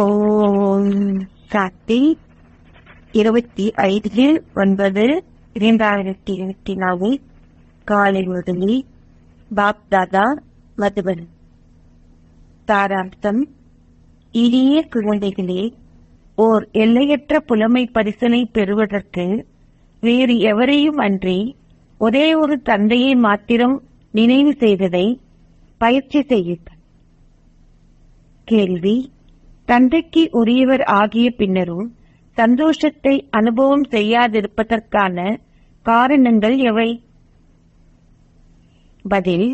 ஓம் சாந்தி 25/9/2024 காலை முதலில் பாப் தாதா மதுபன். சாராம்சம்: இனிய குழந்தைகளே, ஓர் எல்லையற்ற புலமை பரிசனை பெறுவதற்கு வேறு எவரையும் அன்றி ஒரே ஒரு தந்தையை மாத்திரம் நினைவு செய்வதை பயிற்சி செய்யுங்கள். கேள்வி: தந்தைக்கு உரியவர் ஆகிய பின்னரும் சந்தோஷத்தை அனுபவம் செய்யாதிருப்பதற்கான காரணங்கள் எவை? பதில்: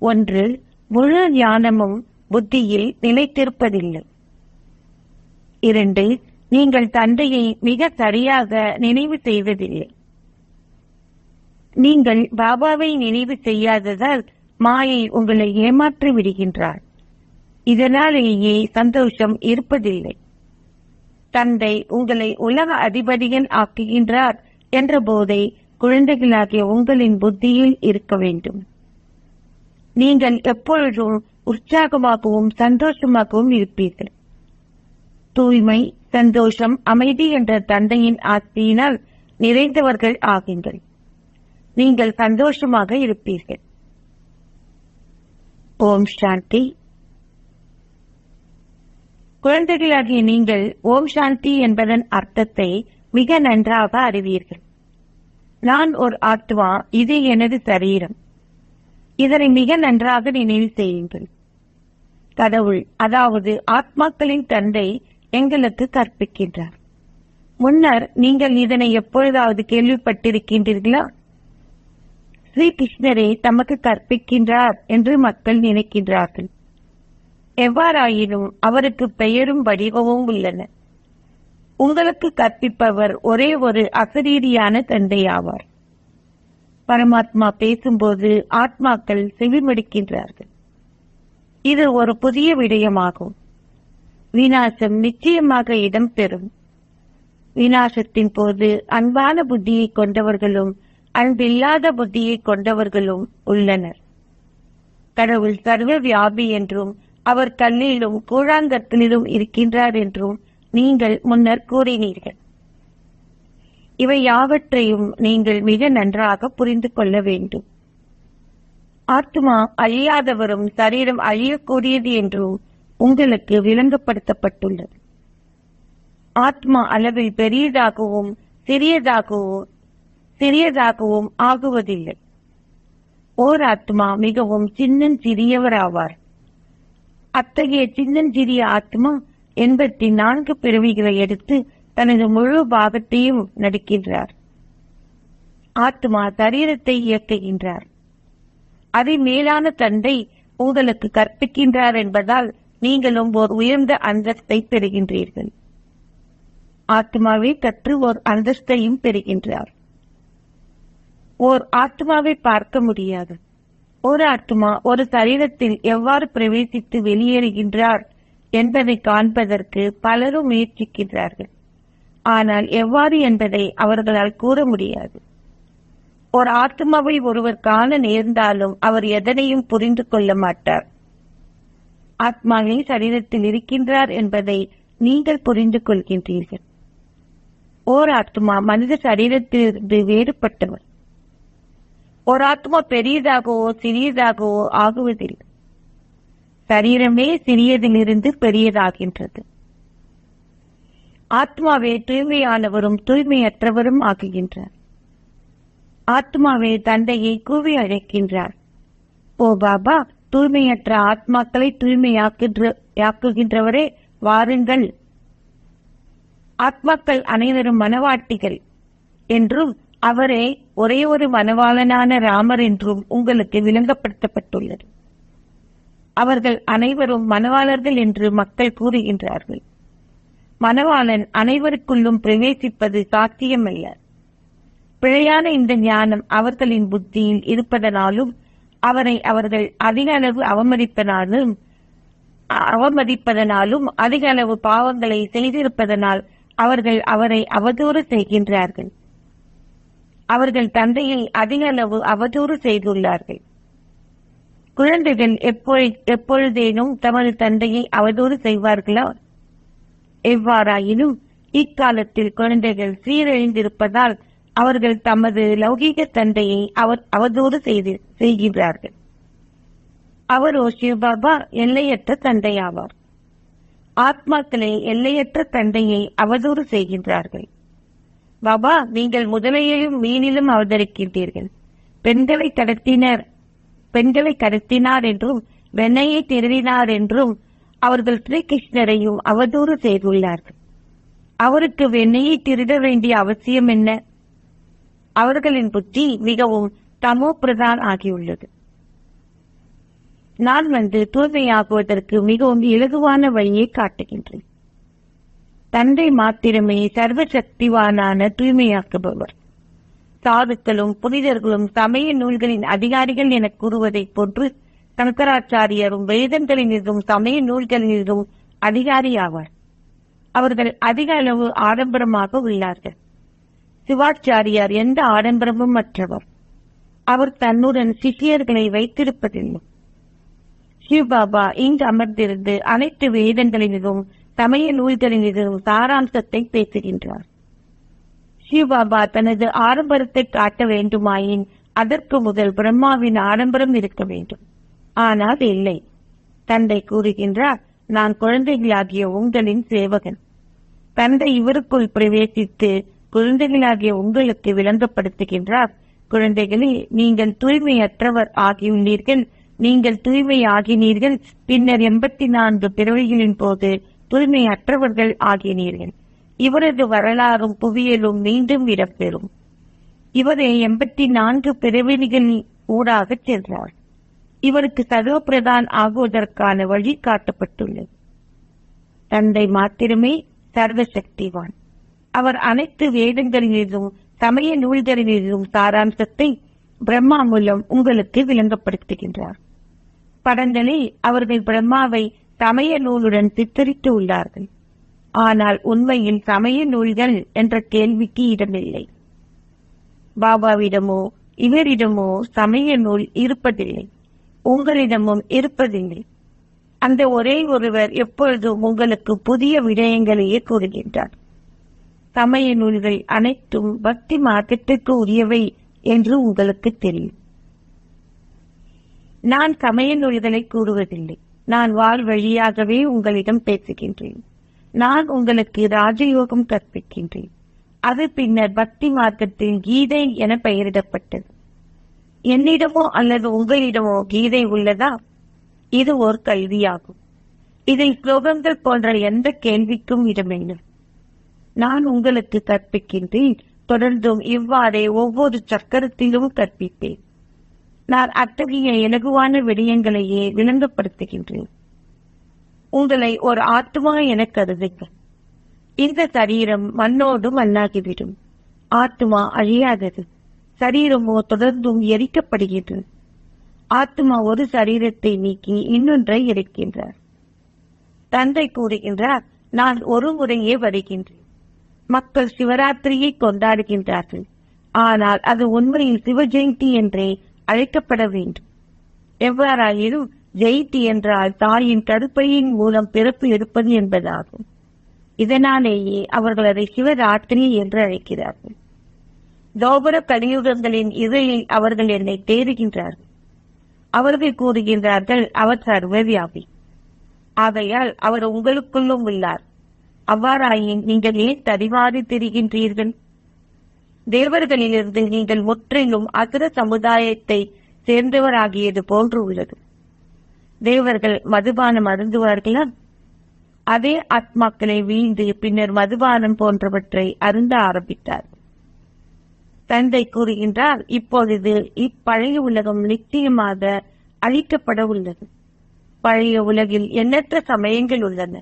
1. முழு ஞானமும் புத்தியில் நிலைத்திருப்பதில்லை. 2. நீங்கள் தந்தையை மிக சரியாக நினைவு செய்வதில்லை. நீங்கள் பாபாவை நினைவு செய்யாததால் மாயை உங்களை ஏமாற்றி விடுகின்றார். இதனாலேயே சந்தோஷம் இருப்பதில்லை. தந்தை உங்களை உலக அதிபதிகள் ஆக்குகின்றார் என்ற போதை குழந்தைகளாகிய உங்களின் புத்தியில் இருக்க வேண்டும். நீங்கள் எப்பொழுதும் உற்சாகமாகவும் சந்தோஷமாகவும் இருப்பீர்கள். தூய்மை, சந்தோஷம், அமைதி என்ற தந்தையின் ஆஸ்தியினால் நிறைந்தவர்கள் ஆகுங்கள். நீங்கள் சந்தோஷமாக இருப்பீர்கள். ஓம் சாந்தி. குழந்தைகளாகிய நீங்கள் ஓம் சாந்தி என்பதன் அர்த்தத்தை மிக நன்றாக அறிவீர்கள். நான் ஒரு ஆத்மா, இது எனது சரீரம். இதனை மிக நன்றாக நினைவு செய்யுங்கள். கடவுள், அதாவது ஆத்மாக்களின் தந்தை எங்களுக்கு கற்பிக்கின்றார். முன்னர் நீங்கள் இதனை எப்பொழுதாவது கேள்விப்பட்டிருக்கின்றீர்களா? ஸ்ரீ கிருஷ்ணரே தமக்கு கற்பிக்கின்றார் என்று மக்கள் நினைக்கின்றார்கள். எவ்வாறாயினும் அவருக்கு பெயரும் வடிவமும் உள்ளன. உங்களுக்கு கற்பிப்பவர் ஒரே ஒரு அசரீரியான தந்தை ஆவார். பரமாத்மா பேசும்போது ஆத்மாக்கள் செவிமடுக்கின்றார்கள். இது ஒரு புதிய விடயமாகும். விநாசம் நிச்சயமாக இடம்பெறும். விநாசத்தின் போது அன்பான புத்தியை கொண்டவர்களும் அன்பில்லாத புத்தியை கொண்டவர்களும் உள்ளனர். கடவுள் சர்வ வியாபி என்றும் அவர் கல்லிலும் கூழாங்கற்களிலும் இருக்கின்றார் என்றும் நீங்கள் முன்னர் கூறினீர்கள். இவை யாவற்றையும் நீங்கள் மிக நன்றாக புரிந்து கொள்ள வேண்டும். ஆத்மா அழியாதவரும் சரீரம் அழியக்கூடியது என்றும் உங்களுக்கு விளங்கப்படுத்தப்பட்டுள்ளது. ஆத்மா அளவில் பெரியதாகவும் சிறியதாகவும் ஆகுவதில்லை. ஓர் ஆத்மா மிகவும் சிறியவராவார். அத்தகைய சிறிய ஆத்மா 84 பிறவிகளை எடுத்து தனது முழு பாகத்தையும் நடிக்கின்றார். ஆத்மா சரீரத்தை இயக்குகின்றார். அதை மேலான தந்தை உங்களுக்கு கற்பிக்கின்றார் என்பதால் நீங்களும் ஓர் உயர்ந்த அந்தஸ்தை பெறுகின்றீர்கள். ஆத்மாவை கற்று ஓர் அந்தஸ்தையும் பெறுகின்றார். ஓர் ஆத்மாவை பார்க்க முடியாது. ஒரு ஆத்மா ஒரு சரீரத்தில் எவ்வாறு பிரவேசித்து வெளியேறுகின்றார் என்பதை காண்பதற்கு பலரும் முயற்சிக்கின்றார்கள். ஆனால் எவ்வாறு என்பதை அவர்களால் கூற முடியாது. ஒரு ஆத்மாவை ஒருவர் காண நேர்ந்தாலும் அவர் எதனையும் புரிந்து கொள்ள மாட்டார். ஆத்மாவே சரீரத்தில் இருக்கின்றார் என்பதை நீங்கள் புரிந்து கொள்கின்றீர்கள். ஓர் ஆத்மா மனித சரீரத்திலிருந்து வேறுபட்டவர். ஒரு ஆத்மா பெரியதாகவோ சிறியதாகவோ ஆகுவதில்லை. சரீரமே சிறியதிலிருந்து பெரியதாகின்றது. ஆத்மாவே தூய்மையானவரும் தூய்மையற்றவரும் ஆகுகின்றார். ஆத்மாவே தந்தையை கூவி அழைக்கின்றார். ஓ பாபா, தூய்மையற்ற ஆத்மாக்களை தூய்மையாக்குகின்றவரே வாருங்கள். ஆத்மாக்கள் அனைவரும் மனவாட்டிகள் என்றும் அவரே ஒரே ஒரு மனவாளனான ராமர் என்றும் உங்களுக்கு விளங்கப்படுத்தப்பட்டுள்ளது. அவர்கள் அனைவரும் மனவாளர்கள் என்று மக்கள் கூறுகின்றார்கள். மனவாளன் அனைவருக்குள்ளும் பிரவேசிப்பது சாத்தியமல்ல. பிழையான இந்த ஞானம் அவர்களின் புத்தியில் இருப்பதனாலும் அவரை அவர்கள் அதிக அளவு அவமதிப்பதனாலும் அதிக அளவு பாவங்களை செய்திருப்பதனால் அவர்கள் அவரை அவதூறு செய்கின்றார்கள். அவர்கள் தந்தையை அதிக அளவு அவதூறு செய்துள்ளார்கள். குழந்தைகள் எப்பொழுதேனும் தமது தந்தையை அவதூறு செய்வார்களா? எவ்வாறாயினும் இக்காலத்தில் குழந்தைகள் சீரழிந்திருப்பதால் அவர்கள் தமது லௌகீக தந்தையை அவதூறு செய்கின்றார்கள். அவரோ சிவபாபா எல்லையற்ற தந்தையாவார். ஆத்மாக்களே எல்லையற்ற தந்தையை அவதூறு செய்கின்றார்கள். பாபா, நீங்கள் முதலையையும் மீனிலும் அவதரிக்கின்றீர்கள். பெண்களை கடத்தினார் என்றும் வெண்ணையை திருடினார் என்றும் அவர்கள் ஸ்ரீகிருஷ்ணரையும் அவதூறு செய்துள்ளார்கள். அவருக்கு வெண்ணையை திருட வேண்டிய அவசியம் என்ன? அவர்களின் புத்தி மிகவும் தமோ பிரதான் ஆகியுள்ளது. நான் தூய்மையாகுவதற்கு மிகவும் இலகுவான வழியை காட்டுகின்றேன். தந்தை மாத்திரமே சர்வ சக்திவானான தூய்மையாக்குபவர். சாதுக்களும் புனிதர்களும் சமய நூல்களின் அதிகாரிகள் என கூறுவதைப் போன்று சங்கராச்சாரியரும் வேதங்களினிலும் சமய நூல்களினிலும் அதிகாரியாவார். அவர்கள் அதிக அளவு ஆடம்பரமாக உள்ளார்கள். சிவாச்சாரியார் எந்த ஆடம்பரமும் மற்றவர். அவர் தன்னுடன் சிஷியர்களை வைத்திருப்பதில்லை. சிவபாபா இங்கு அமர்ந்திருந்து அனைத்து வேதங்களிலும் சமய நூல்களிலும் சாராம்சத்தை பேசுகின்றார். சிவபாபா தனது ஆடம்பரத்தை காட்ட வேண்டுமாயின் அதற்கு முதல் பிரம்மாவின் ஆடம்பரம் இருக்க வேண்டும். ஆனால் இல்லை. தந்தை கூறுகின்றார், நான் குழந்தைகளாகிய உங்களின் சேவகன். தந்தை இவருக்குள் பிரவேசித்து குழந்தைகளாகிய உங்களுக்கு விளங்கப்படுத்துகின்றார். குழந்தைகளே, நீங்கள் தூய்மையற்றவர் ஆகியுள்ளீர்கள். நீங்கள் தூய்மை ஆகினீர்கள். பின்னர் 84 பிறவிகளின் போது தூய்மையற்றவர்கள் ஆகினீர்கள். இவரது வரலாறும் புவியலும் மீண்டும் இடம்பெறும். இவரே 84 பிறவிகளின் ஊடாக சென்றார். இவருக்கு சதோபிரதான் ஆகுவதற்கான வழி காட்டப்பட்டுள்ளது. தந்தை மாத்திரமே சர்வசக்திவான். அவர் அனைத்து வேதங்களிலும் சமய நூல்களிலும் சாராம்சத்தை பிரம்மா மூலம் உங்களுக்கு விளங்கப்படுத்துகின்றார். படங்களில் அவர்கள் பிரம்மாவை சமய நூலுடன் சித்தரித்து உள்ளார்கள். ஆனால் உண்மையில் சமய நூல்கள் என்ற கேள்விக்கு இடமில்லை. பாபாவிடமோ இவரிடமோ சமய நூல் இருப்பதில்லை. உங்களிடமும் இருப்பதில்லை. அந்த ஒரே ஒருவர் எப்பொழுதும் உங்களுக்கு புதிய விடயங்களையே கூறுகின்றார். சமய நூல்கள் அனைத்தும் பக்தி மார்க்கத்திற்கு உரியவை என்று உங்களுக்கு தெரியும். நான் சமய நூல்களை கூறுவதில்லை. நான் வாழ் வழியாகவே உங்களிடம் பேசுகின்றேன். நான் உங்களுக்கு ராஜயோகம் கற்பிக்கின்றேன். அது பின்னர் பக்தி மார்க்கத்தில் கீதை என பெயரிடப்பட்டது. என்னிடமோ அல்லது உங்களிடமோ கீதை உள்ளதா? இது ஒரு கல்வியாகும். இதில் ஸ்லோகங்கள் போன்ற எந்த கேள்விக்கும் இடமில்லை. நான் உங்களுக்கு கற்பிக்கின்றேன். தொடர்ந்தும் இவ்வாறே ஒவ்வொரு சக்கரத்திலும் கற்பிப்பேன். நான் அத்தகைய இலகுவான விடயங்களையே விளங்கப்படுத்துகின்றேன். உங்களை ஒரு ஆத்மா என கருதுங்கள். இந்த சரீரம் மண்ணோடு மண்ணாகிவிடும். ஆத்மா அழியாதது. சரீரமோ தொடர்ந்தும் எரிக்கப்படுகின்றது. ஆத்மா ஒரு சரீரத்தை நீக்கி இன்னொன்றை எரிக்கின்றார். தந்தை கூறுகின்றார், நான் ஒரு முறையே வருகின்றேன். மக்கள் சிவராத்திரியை கொண்டாடுகின்றார்கள். ஆனால் அது உண்மையில் சிவ ஜெயந்தி என்றே அழைக்கப்பட வேண்டும். எவ்வாறாயினும் ஜெயந்தி என்றால் தாயின் கருப்பையின் மூலம் பிறப்பு எடுப்பது என்பதாகும். இதனாலேயே அவர்கள் அதை சிவராத்திரி என்று அழைக்கிறார்கள். தோபர கலியுகங்களின் இதழில் அவர்கள் என்னை தேடுகின்றார்கள். அவர்கள் கூறுகின்றார்கள், அவர் சர்வவியாபி. ஆகையால் அவர் உங்களுக்குள்ளும் உள்ளார். அவ்வாறாயின் நீங்கள் ஏன் தரிவாரி தெரிகின்றீர்கள்? தேவர்களிலிருந்து நீங்கள் முற்றிலும் அசுர சமுதாயத்தை சேர்ந்தவராகியது போன்று உள்ளது. தேவர்கள் மதுபானம் அருந்துவார்களா? அதே ஆத்மாக்களை வீழ்ந்து பின்னர் மதுபானம் போன்றவற்றை அருந்த ஆரம்பித்தார். தந்தை கூறுகின்றார், இப்பொழுது இப்பழைய உலகம் நிச்சயமாக அழிக்கப்பட உள்ளது. பழைய உலகில் எண்ணற்ற சமயங்கள் உள்ளன.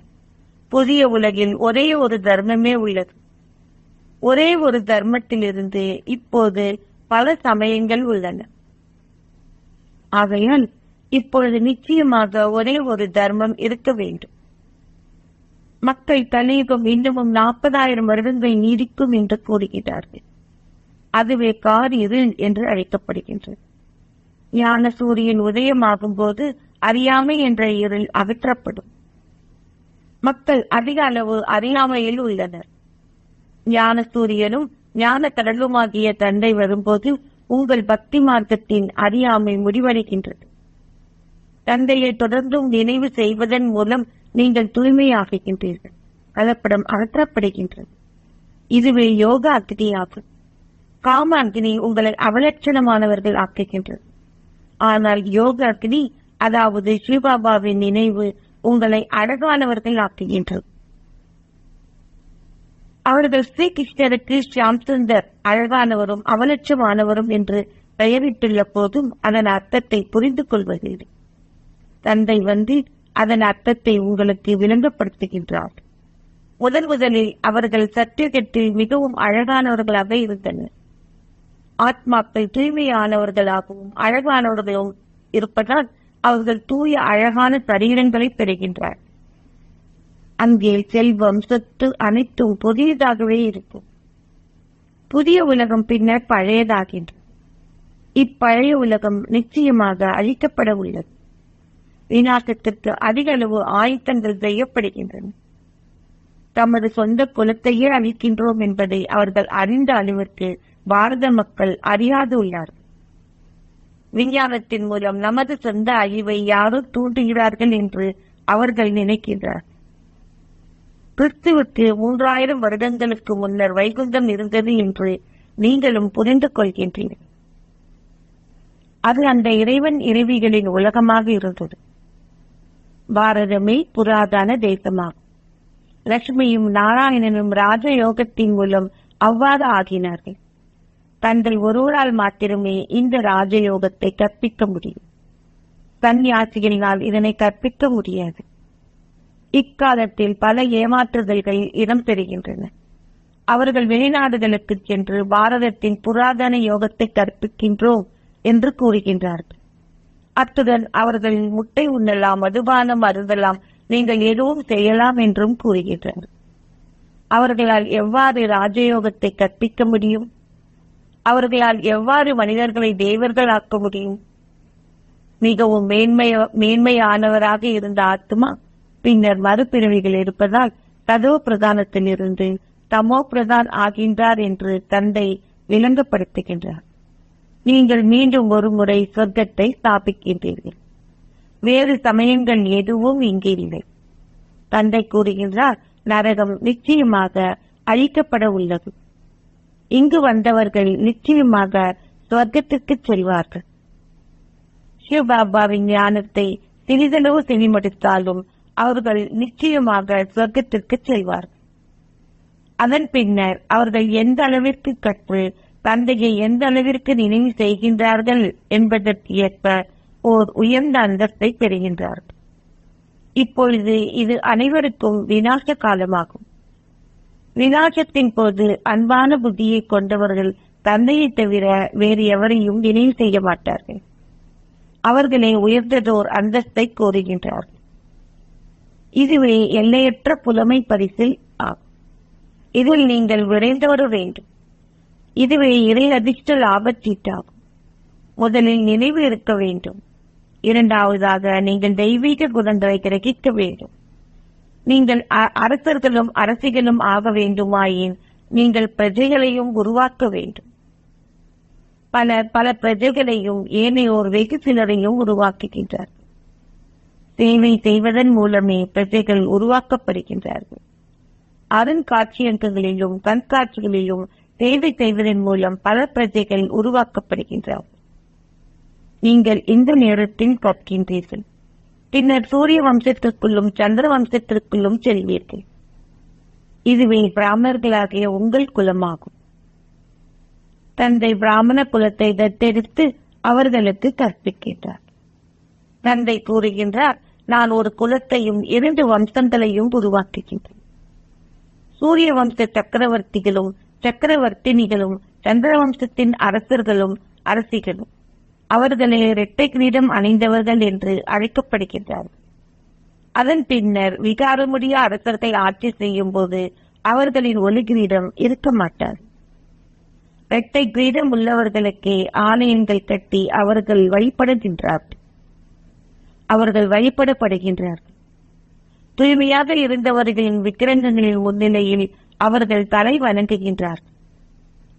புதிய உலகில் ஒரே ஒரு தர்மமே உள்ளது. ஒரே ஒரு தர்மத்திலிருந்து இப்போது பல சமயங்கள் உள்ளன. ஆகையால் இப்பொழுது நிச்சயமாக ஒரே ஒரு தர்மம் இருக்க வேண்டும். மக்கள் கலியுகம் இன்னமும் 40,000 வருடங்கள் நீடிக்கும் என்று கூறுகிறார்கள். அதுவே கார் இருள் என்று அழைக்கப்படுகின்றது. ஞான சூரியன் உதயமாகும் போது அறியாமை என்ற இருள் அகற்றப்படும். மக்கள் அதிக அளவு அறியாமையில் உள்ளனர். ஞான சூரியனும் ஞான கடலுமாகிய தந்தை வரும்போது உங்கள் பக்தி மார்க்கத்தின் அறியாமை முடிவடைகின்றது. தந்தையை தொடர்ந்தும் நினைவு செய்வதன் மூலம் நீங்கள் தூய்மையாகுகின்றீர்கள். கலப்படம் அகற்றப்படுகின்றது. இதுவே யோக அக்னியாகும். காம அக்னி உங்களை அவலட்சணமானவர்கள் ஆக்குகின்றது. ஆனால் யோக அக்னி, அதாவது சிவபாபாவின் நினைவு, உங்களை அழகானவர்கள் ஆக்குகின்றது. அவர்கள் ஸ்ரீகிருஷ்ணருக்கு ஷியாம் சுந்தர் அழகானவரும் அவலட்சமானவரும் என்று பெயரிட்டுள்ள போதும் அதன் அர்த்தத்தை புரிந்து கொள்வதில்லை. தந்தை வந்து அதன் அர்த்தத்தை உங்களுக்கு விளங்கப்படுத்துகின்றார். முதலில் அவர்கள் சத்தியுகத்தில் மிகவும் அழகானவர்களாக இருந்தனர். ஆத்மாக்கள் தூய்மையானவர்களாகவும் அழகானவர்களும் இருப்பதால் அவர்கள் தூய அழகான சரீரங்களை பெறுகின்றனர். அங்கே செல்வம், சொத்து அனைத்தும் புதியதாகவே இருக்கும். புதிய உலகம் பின்னர் பழையதாகின்றது. இப்பழைய உலகம் நிச்சயமாக அழிக்கப்பட உள்ளது. விநாசத்திற்கு அதிக அளவு ஆயத்தங்கள் செய்யப்படுகின்றன. தமது சொந்த குலத்தையே அழிக்கின்றோம் என்பதை அவர்கள் அறிந்த அளவிற்கு பாரத மக்கள் அறியாது உள்ளார்கள். விஞ்ஞானத்தின் மூலம் நமது சொந்த அழிவை யாரோ தூண்டுகிறார்கள் என்று அவர்கள் நினைக்கின்றனர். கிறிஸ்துவுக்கு 3000 வருடங்களுக்கு முன்னர் வைகுந்தம் இருந்தது என்று நீங்களும் புரிந்து கொள்கின்றீர்கள். அது அந்த இறைவன் இறைவிகளின் உலகமாக இருந்தது. பாரதமே புராதன தேசமாகும். லட்சுமியும் நாராயணனும் ராஜயோகத்தின் மூலம் அவ்வாறு ஆகினார்கள். தந்தை ஒருவரால் மாத்திரமே இந்த ராஜயோகத்தை கற்பிக்க முடியும். சன்னியாசிகளினால் இதனை கற்பிக்க முடியாது. இக்காலத்தில் பல ஏமாற்றுதல்கள் இடம்பெறுகின்றன. அவர்கள் வெளிநாடுகளுக்கு சென்று பாரதத்தின் புராதன யோகத்தை கற்பிக்கின்றோம் என்று கூறுகின்றார்கள். அத்துடன் அவர்கள் முட்டை உண்ணலாம், மதுபானம் அருந்தலாம், நீங்கள் எதுவும் செய்யலாம் என்றும் கூறுகின்றனர். அவர்களால் எவ்வாறு ராஜயோகத்தை கற்பிக்க முடியும்? அவர்களால் எவ்வாறு மனிதர்களை தேவர்கள் ஆக்க முடியும்? மிகவும் மேன்மையானவராக இருந்த ஆத்மா பின்னர் மறுபிறவிகள் இருப்பதால் சதோ பிரதானத்தில் இருந்து தமோ பிரதான் ஆகின்றார் என்று தந்தை விளங்கப்படுத்துகின்றார். நீங்கள் மீண்டும் ஒரு முறை சொர்க்கத்தை ஸ்தாபிக்கின்றீர்கள். வேறு சமயங்கள் எதுவும் இங்கே இல்லை. தந்தை கூறுகின்றார், நரகம் நிச்சயமாக அழிக்கப்பட உள்ளது. இங்கு வந்தவர்கள் நிச்சயமாக சொர்க்கத்திற்கு செல்வார்கள். சிவபாபாவின் ஞானத்தை சிறிதளவு செவிமடுத்தாலும் அவர்கள் நிச்சயமாக சொர்க்கத்திற்கு செல்வார்கள். அதன் பின்னர் அவர்கள் எந்த அளவிற்கு கற்று தந்தையை எந்த அளவிற்கு நினைவு செய்கின்றார்கள் என்பதற்கு ஏற்ப ஓர் உயர்ந்த அந்தஸ்தை பெறுகின்றார்கள். இப்பொழுது இது அனைவருக்கும் விநாச காலமாகும். விநாசத்தின் போது அன்பான புத்தியை கொண்டவர்கள் தந்தையை தவிர வேறு எவரையும் நினைவு செய்ய மாட்டார்கள். அவர்களே உயர்ந்ததோர் அந்தஸ்தை கோருகின்றார்கள். இதுவே எல்லையற்ற புலமை பரிசில் ஆகும். இதில் நீங்கள் விரைந்து வர வேண்டும். இதுவே இறை அதிர்ஷ்ட லாபச்சீட்டாகும். முதலில் நினைவு இருக்க வேண்டும். இரண்டாவதாக நீங்கள் தெய்வீக குணங்களை கிரகிக்க வேண்டும். நீங்கள் அரசர்களும் அரசிகளும் ஆக வேண்டுமாயின் நீங்கள் பிரஜைகளையும் உருவாக்க வேண்டும். பல பிரஜைகளையும் ஏனையோர் வெகு சிலரையும் உருவாக்குகின்றார்கள். சேவை செய்வதன் மூலமே பிரஜைகள் உருவாக்கப்படுகின்றார்கள். அருங்காட்சியகங்களிலும் கண்காட்சிகளிலும் சேவை செய்வதன் மூலம் பல பிரஜைகள் உருவாக்கப்படுகின்றார்கள். நீங்கள் இந்த நேரத்தில் கற்கின்றீர்கள். பின்னர் சூரிய வம்சத்திற்குள்ளும் சந்திர வம்சத்திற்குள்ளும் செல்வீர்கள். இதுவே பிராமணர்களாகிய உங்கள் குலமாகும். தந்தை பிராமண குலத்தை தத்தெடுத்து அவர்களுக்கு கற்பிக்கின்றார். தந்தை கூறுகின்றார், நான் ஒரு குலத்தையும் 2 வம்சங்களையும் உருவாக்குகின்றேன். சூரிய வம்ச சக்கரவர்த்திகளும் சக்கரவர்த்தினிகளும் சந்திர வம்சத்தின் அரசர்களும் அரசிகளும் அவர்களே இரட்டை கிரீடம் அணிந்தவர்கள் என்று அழைக்கப்படுகின்றார்கள். அதன் பின்னர் விகாரமுடைய அரசர்கள் ஆட்சி செய்யும் போது அவர்களின் ஒளி கிரீடம் இருக்க மாட்டார். இரட்டை கிரீடம் உள்ளவர்களுக்கே ஆலயங்கள் கட்டி அவர்கள் வழிபடுகின்றார்கள். தூய்மையாக இருந்தவர்களின் விக்கிரகங்களின் முன்னிலையில் அவர்கள் தலை வணங்குகின்றார்.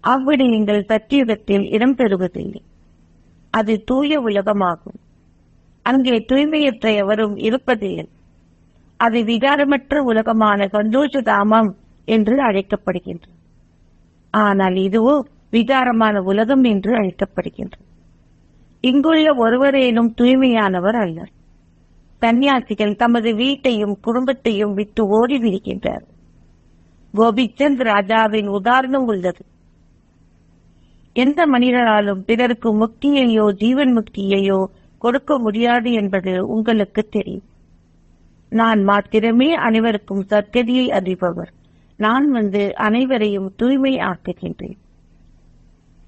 அவ்விடயங்கள் சத்தியுகத்தில் இடம்பெறுவதில்லை. அது தூய உலகமாகும். அங்கே தூய்மையற்ற எவரும் இருப்பதில்லை. அது விகாரமற்ற உலகமான சந்தோஷதாமம் என்று அழைக்கப்படுகின்றது. ஆனால் இதுவோ விகாரமான உலகம் என்று அழைக்கப்படுகின்றது. இங்குள்ள ஒருவரேனும் தூய்மையானவர் அல்லர். சன்னியாசிகள் தமது வீட்டையும் குடும்பத்தையும் விட்டு ஓடிவிடுகின்றார். கோபிச்சந்த் ராஜாவின் உதாரணம் உள்ளது. எந்த மனிதனாலும் பிறருக்கு முக்தியையோ ஜீவன் முக்தியையோ கொடுக்க முடியாது என்பது உங்களுக்கு தெரியும். நான் மாத்திரமே அனைவருக்கும் சத்கதியை அறிபவர். நான் வந்து அனைவரையும் தூய்மை ஆக்குகின்றேன்.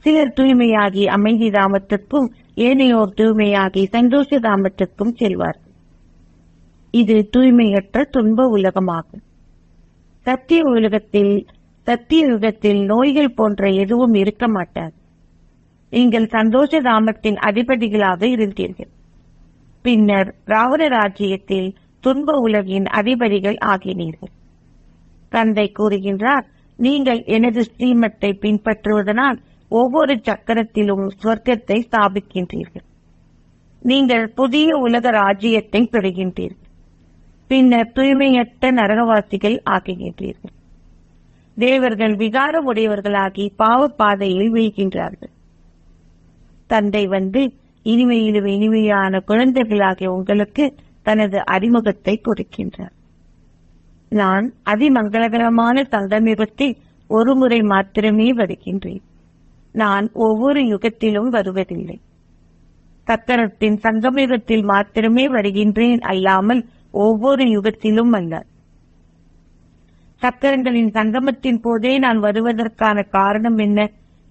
சிலர் தூய்மையாகி அமைதி தாமத்திற்கும் ஏனையோர் தூய்மையாகி சந்தோஷ தாமத்திற்கும் செல்வார்கள். இது தூய்மையற்ற துன்ப உலகமாகும். சத்திய யுகத்தில் நோய்கள் போன்ற எதுவும் இருக்க மாட்டாது. நீங்கள் சந்தோஷ தாமத்தின் அதிபதிகளாக இருந்தீர்கள். பின்னர் ராவண ராஜ்யத்தில் துன்ப உலகின் அதிபதிகள் ஆகினீர்கள். தந்தை கூறுகின்றார், நீங்கள் எனது ஸ்ரீமத்தை பின்பற்றுவதனால் ஒவ்வொரு சக்கரத்திலும் சொர்க்கத்தை ஸ்தாபிக்கின்றீர்கள். நீங்கள் புதிய உலக ராஜ்யத்தை பெறுகின்றீர்கள். பின்னர் தூய்மையற்ற நரகவாசிகள் ஆக்குகின்றீர்கள். தேவர்கள் விகாரம் உடையவர்களாகி பாவ பாதையில் வீழ்கின்றார்கள். தந்தை வந்து இனிமையிலும் இனிமையான குழந்தைகளாகிய உங்களுக்கு தனது அறிமுகத்தை கொடுக்கின்றார். நான் அதிமங்களகரமான சங்கமயுகத்தில் ஒரு முறை மாத்திரமே வருகின்றேன். நான் ஒவ்வொரு யுகத்திலும் வருவதில்லை. சக்கரத்தின் சங்கமயுகத்தில் மாத்திரமே வருகின்றேன், அல்லாமல் ஒவ்வொரு யுகத்திலும் அல்ல. சக்கரங்களின் சங்கமத்தின் போதே நான் வருவதற்கான காரணம் என்ன?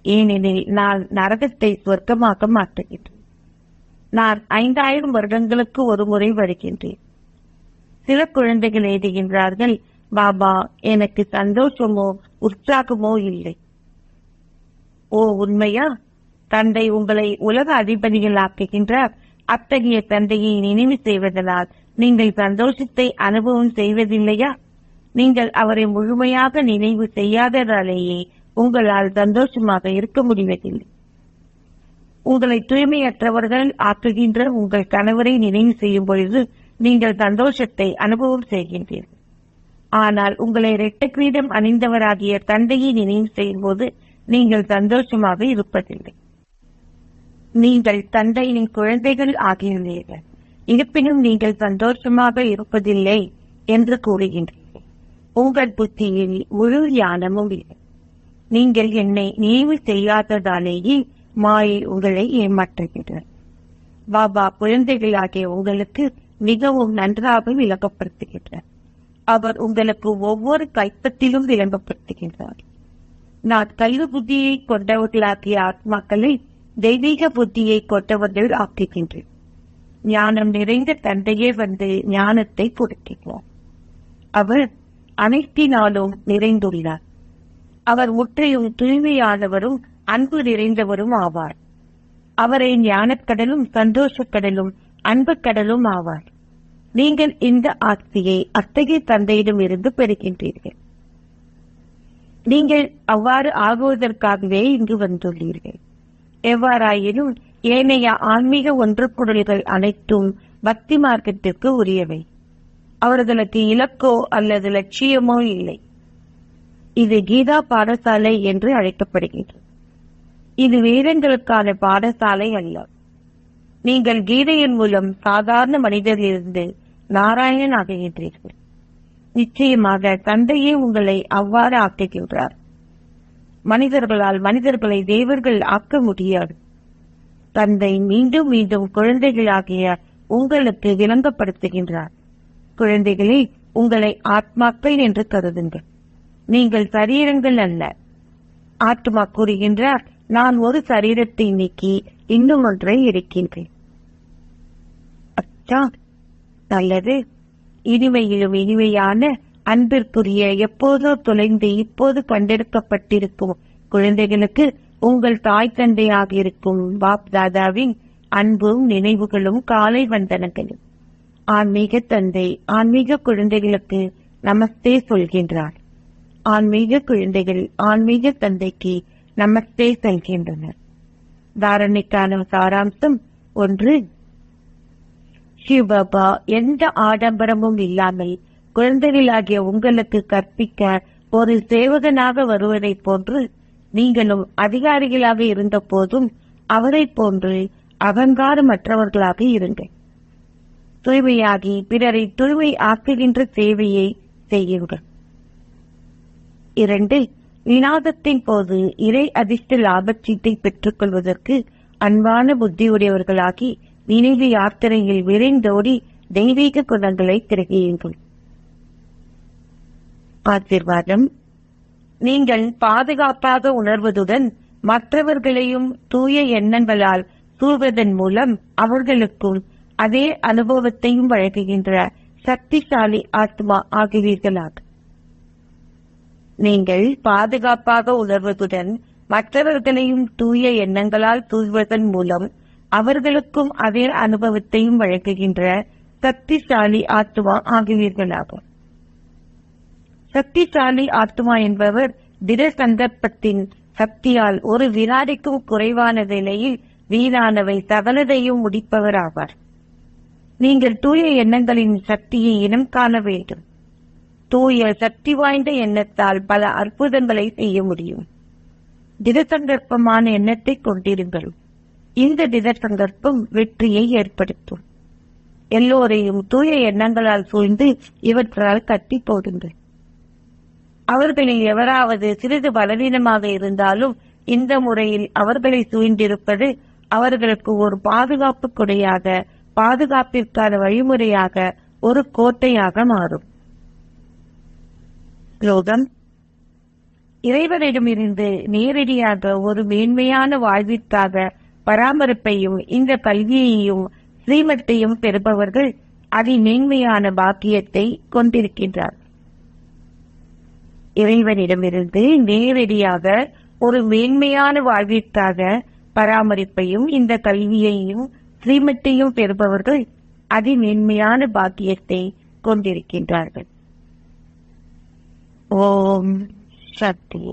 ஏனெனில் நான் நரகத்தை சொர்க்கமாக மாற்றுகின்றேன். நான் 5000 வருடங்களுக்கு ஒரு முறை வருகின்றேன். சில குழந்தைகள் எழுதுகின்றார்கள், பாபா, எனக்கு சந்தோஷமோ உற்சாகமோ இல்லை. ஓ உண்மையா? தந்தை உங்களை உலக அதிபதிகள் ஆக்குகின்றார். அத்தகைய தந்தையை நினைவு செய்வதனால் நீங்கள் சந்தோஷத்தை அனுபவம் செய்வதில்லையா? நீங்கள் அவரை முழுமையாக நினைவு செய்யாததாலேயே உங்களால் சந்தோஷமாக இருக்க முடிவதில்லை. உங்களை தூய்மையற்றவர்கள் ஆக்குகின்ற உங்கள் கணவரை நினைவு செய்யும் பொழுது நீங்கள் சந்தோஷத்தை அனுபவம் செய்கின்றீர்கள். ஆனால் உங்களை இரட்டை கிரீடம் அணிந்தவராகிய தந்தையை நினைவு செய்யும் போது நீங்கள் சந்தோஷமாக இருப்பதில்லை. நீங்கள் தந்தையின் குழந்தைகள் ஆகியுள்ளீர்கள். இருப்பினும் நீங்கள் சந்தோஷமாக இருப்பதில்லை என்று கூறுகின்றீர்கள். உங்கள் புத்தியில் முழு ஞானமும் இல்லை. நீங்கள் என்னை நினைவு செய்யாததாலேயே மாயை உங்களை ஏமாற்றுகின்றார். பாபா குழந்தைகளாகிய உங்களுக்கு மிகவும் நன்றாக விளங்கப்படுத்துகின்றார். அவர் உங்களுக்கு ஒவ்வொரு கைப்பற்றிலும் விளங்கப்படுத்துகின்றார். நான் கல்வி புத்தியை கொண்டவர்களாகிய ஆத்மாக்களை தெய்வீக புத்தியை கொண்டவர்கள் ஆக்குகின்றேன். ஞானம் நிறைந்த தந்தையே வந்து ஞானத்தை கொடுக்கிறார். அவர் அனைத்தினாலும் நிறைந்துள்ளார். அவர் முற்றையும் தூய்மையானவரும் அன்பு நிறைந்தவரும் ஆவார். அவரை ஞானக்கடலும் சந்தோஷக்கடலும் அன்பு கடலும் ஆவார். நீங்கள் இந்த ஆட்சியை அத்தகைய தந்தையிடம் இருந்து பெறுகின்றீர்கள். நீங்கள் அவ்வாறு ஆகுவதற்காகவே இங்கு வந்துள்ளீர்கள். எவ்வாறாயினும் ஏனைய ஆன்மீக ஒன்று பொருள்கள் அனைத்தும் பக்தி மார்க்கத்திற்கு உரியவை. அவர்களுக்கு இலக்கோ அல்லது லட்சியமோ இல்லை. இது கீதா பாடசாலை என்று அழைக்கப்படுகின்றது. இது வேதங்களுக்கான பாடசாலை அல்ல. நீங்கள் கீதையின் மூலம் சாதாரண மனிதரிலிருந்து நாராயணன் ஆகுகின்றீர்கள். நிச்சயமாக தந்தையே உங்களை அவ்வாறு ஆக்குகின்றார். மனிதர்களால் மனிதர்களை தேவர்கள் ஆக்க முடியாது. தந்தை மீண்டும் மீண்டும் குழந்தைகளாகிய உங்களுக்கு விளங்கப்படுத்துகின்றார். குழந்தைகளே, உங்களை ஆத்மாக்கள் என்று கருதுங்கள். நீங்கள் சரீரங்கள் அல்ல. ஆத்மா கூறுகின்றார், நான் ஒரு சரீரத்தை நீக்கி இன்னும் ஒன்றை எடுக்கின்றேன். அச்சா, நல்லது. இனிமையிலும் இனிமையான அன்பிற்குரிய எப்போதோ தொலைந்து இப்போது கண்டெடுக்கப்பட்டிருக்கும் குழந்தைகளுக்கு உங்கள் தாய் தந்தையாக இருக்கும் பாப் தாதாவின் அன்பும் நினைவுகளும் காலை வந்தனங்களும். ஆன்மீக தந்தை ஆன்மீக குழந்தைகளுக்கு நமஸ்தே சொல்கின்றார். ஆன்மீக குழந்தைகள் ஆன்மீக தந்தைக்கு நமஸ்தே சொல்கின்றனர். தாரணைக்கான சாராம்சம் 1. சிவபாபா எந்த ஆடம்பரமும் இல்லாமல் குழந்தைகளாகிய உங்களுக்கு கற்பிக்க ஒரு சேவகனாக வருவதைப் போன்று நீங்களும் அதிகாரிகளாக இருந்த போதும் அவரை போன்று அகங்காரமற்றவர்களாக இருங்கள். தூய்மையாகி பிறரை தூய்மை ஆக்குகின்ற சேவையை செய்யுங்கள். 2. விநாதத்தின் போது இறை அதிர்ஷ்ட லாபச்சீட்டை பெற்றுக் கொள்வதற்கு அன்பான புத்தியுடையவர்களாகி நினைவு யாத்திரையில் விரைந்தோடி தெய்வீக குணங்களை திரகியுங்கள். ஆசீர்வாதம். நீங்கள் பாதுகாப்பாக உணர்வதுடன் மற்றவர்களையும் தூய எண்ணங்களால் சூழ்வதன் மூலம் அவர்களுக்கும் அதே அனுபவத்தையும் வழங்குகின்ற சக்திசாலி ஆத்மா ஆகுவீர்களாக. நீங்கள் பாதுகாப்பாக உணர்வதுடன் மற்றவர்களையும் தூய எண்ணங்களால் சூழ்வதன் மூலம் அவர்களுக்கும் அதே அனுபவத்தையும் வழங்குகின்ற சக்திசாலி ஆத்மா ஆகுவீர்களாக. சக்திசாலி ஆத்மா என்பவர் திட சந்தர்ப்பத்தின் சக்தியால் ஒரு வினாடிக்கும் குறைவான நிலையில் வீணானவை சகலதையும் முடிப்பவராவார். நீங்கள் தூய எண்ணங்களின் சக்தியை இனம் காண வேண்டும். தூய சக்தி வாய்ந்த எண்ணத்தால் பல அற்புதங்களை செய்ய முடியும். திட சந்தர்ப்பமான எண்ணத்தை கொண்டிருங்கள். இந்த திட சந்தர்ப்பம் வெற்றியை ஏற்படுத்தும். எல்லோரையும் தூய எண்ணங்களால் சூழ்ந்து இவற்றால் கட்டி போடுங்கள். அவர்களில் எவராவது சிறிது பலவீனமாக இருந்தாலும் இந்த முறையில் அவர்களை சூழ்ந்திருப்பது அவர்களுக்கு ஒரு பாதுகாப்பு கொடையாக, பாதுகாப்பிற்கான வழிமுறையாக, ஒரு கோட்டையாக மாறும். ஸ்லோகம். இறைவனிடமிருந்து நேரடியாக ஒரு மேன்மையான வாழ்விற்காக பராமரிப்பையும் இந்த கல்வியையும் ஸ்ரீமத்தையும் பெறுபவர்கள் அதிமேன்மையான பாக்கியத்தை கொண்டிருக்கின்றார். இறைவனிடமிருந்து நேரடியாக ஒரு மேன்மையான வாழ்விற்காக பராமரிப்பையும் இந்த கல்வியையும் ஸ்ரீமத்தையும் பெறுபவர்கள் அதிமேன்மையான பாக்கியத்தை கொண்டிருக்கின்றார்கள். ஓம் சக்தி.